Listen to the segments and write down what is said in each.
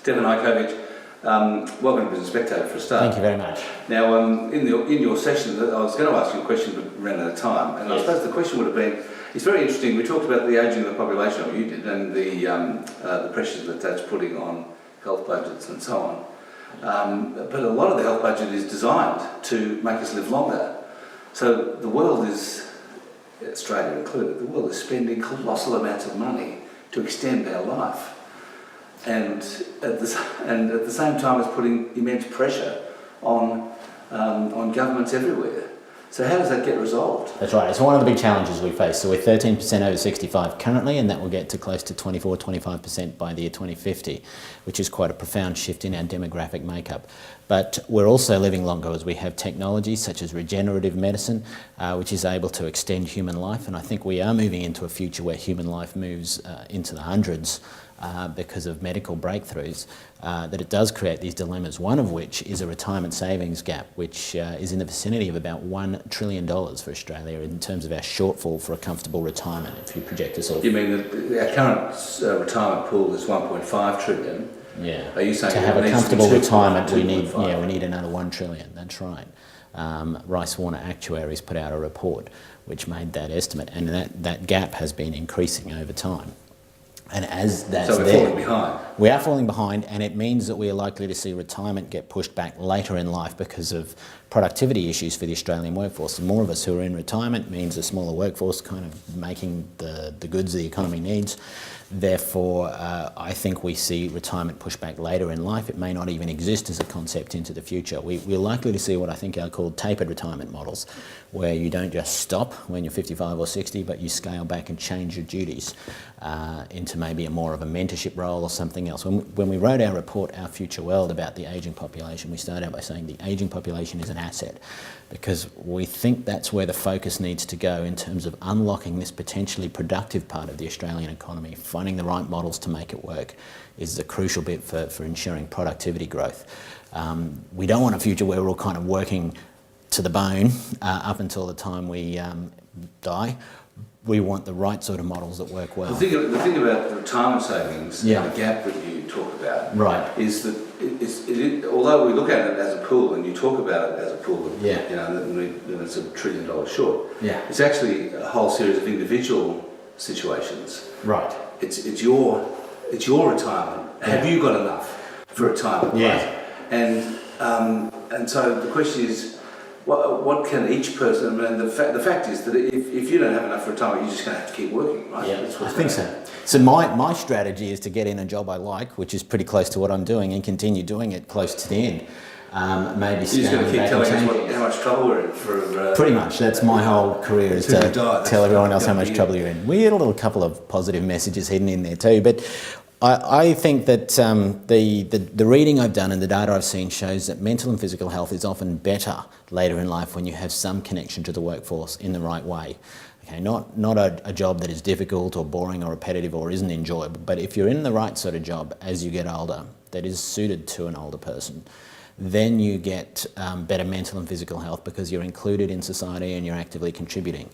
Stefan Hajkowicz, welcome to Business Spectator for a start. Thank you very much. Now, in your session, I was going to ask you a question, but ran out of time. And yes. I suppose the question would have been, it's very interesting, we talked about the ageing of the population, or you did, and the pressures that that's putting on health budgets and so on. But a lot of the health budget is designed to make us live longer. So the world is, Australia included, the world is spending colossal amounts of money to extend our life. And at the same time, it's putting immense pressure on governments everywhere. So how does that get resolved? That's right. It's one of the big challenges we face. So we're 13% over 65 currently, and that will get to close to 25% by the year 2050, which is quite a profound shift in our demographic makeup. But we're also living longer as we have technologies such as regenerative medicine, which is able to extend human life. And I think we are moving into a future where human life moves into the hundreds because of medical breakthroughs, that it does create these dilemmas, one of which is a retirement savings gap, which is in the vicinity of about $1 trillion for Australia in terms of our shortfall for a comfortable retirement, if you project us all. You mean that our current retirement pool is 1.5 trillion? Yeah. Are you saying to have a comfortable retirement, we need another 1 trillion. That's right. Rice Warner Actuaries put out a report which made that estimate, and that gap has been increasing over time. And as that's so we're falling behind. We are falling behind, and it means that we are likely to see retirement get pushed back later in life because of productivity issues for the Australian workforce. The more of us who are in retirement means a smaller workforce kind of making the goods the economy needs. Therefore, I think we see retirement pushed back later in life. It may not even exist as a concept into the future. We're likely to see what I think are called tapered retirement models, where you don't just stop when you're 55 or 60, but you scale back and change your duties into maybe more of a mentorship role or something else. When we wrote our report, Our Future World, about the ageing population, we started out by saying the ageing population is an asset, because we think that's where the focus needs to go in terms of unlocking this potentially productive part of the Australian economy. Finding the right models to make it work is the crucial bit for ensuring productivity growth. We don't want a future where we're all kind of working to the bone up until the time we die. We want the right sort of models that work well. The thing about the retirement savings, and the gap that you talk about, right, is that although we look at it as a pool, and you talk about it as a pool, that it's $1 trillion short. Yeah. It's actually a whole series of individual situations. Right. It's your retirement. Yeah. Have you got enough for retirement? Yeah. Right? And so the question is, what can each person? I mean, the fact is that if you don't have enough for retirement, you're just going to have to keep working, right? Yeah, I think so. So my strategy is to get in a job I like, which is pretty close to what I'm doing, and continue doing it close to the end. Maybe you're just going to keep telling us how much trouble we're in for. Pretty much. That's my whole career, is to tell everyone else how much trouble you're in. We had a little couple of positive messages hidden in there too, but I think that the reading I've done and the data I've seen shows that mental and physical health is often better later in life when you have some connection to the workforce in the right way. Okay, not a job that is difficult or boring or repetitive or isn't enjoyable, but if you're in the right sort of job as you get older that is suited to an older person, then you get better mental and physical health because you're included in society and you're actively contributing.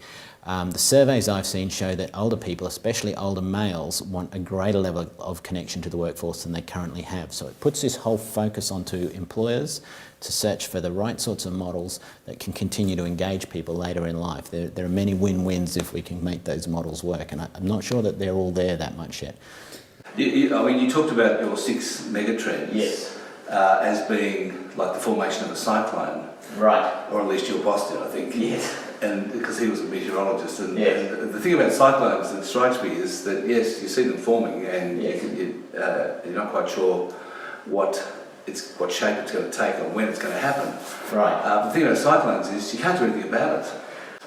The surveys I've seen show that older people, especially older males, want a greater level of connection to the workforce than they currently have. So it puts this whole focus onto employers to search for the right sorts of models that can continue to engage people later in life. There are many win-wins if we can make those models work, and I'm not sure that they're all there that much yet. You talked about your 6 megatrends. Yes. As being like the formation of a cyclone. Right. Or at least your boss did, I think. Yes. And because he was a meteorologist. And the thing about cyclones that strikes me is that, yes, you see them forming and you're not quite sure what shape it's going to take or when it's going to happen. Right. The thing about cyclones is you can't do anything about it.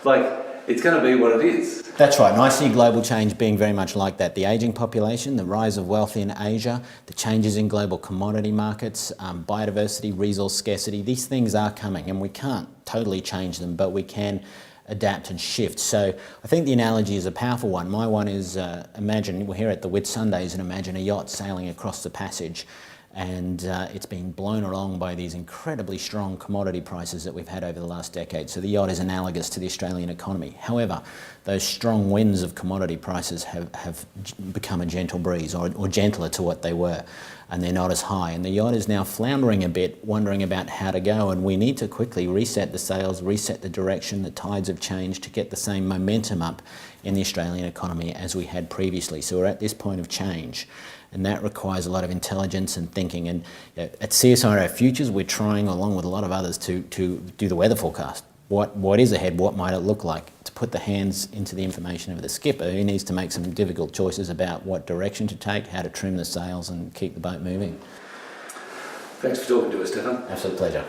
Like, it's going to be what it is. That's right, and I see global change being very much like that. The ageing population, the rise of wealth in Asia, the changes in global commodity markets, biodiversity, resource scarcity, these things are coming, and we can't totally change them, but we can adapt and shift. So I think the analogy is a powerful one. My one is, imagine, we're here at the Whitsundays, and imagine a yacht sailing across the passage, and it's been blown along by these incredibly strong commodity prices that we've had over the last decade. So the yacht is analogous to the Australian economy. However, those strong winds of commodity prices have become a gentle breeze, or gentler to what they were. and they're not as high. And the yacht is now floundering a bit, wondering about how to go, and we need to quickly reset the sails, reset the direction. The tides have changed to get the same momentum up in the Australian economy as we had previously. So we're at this point of change, and that requires a lot of intelligence and thinking. And at CSIRO Futures, we're trying, along with a lot of others, to do the weather forecast. What is ahead? What might it look like? To put the hands into the information of the skipper, who needs to make some difficult choices about what direction to take, how to trim the sails and keep the boat moving. Thanks for talking to us, Stefan. Absolute pleasure.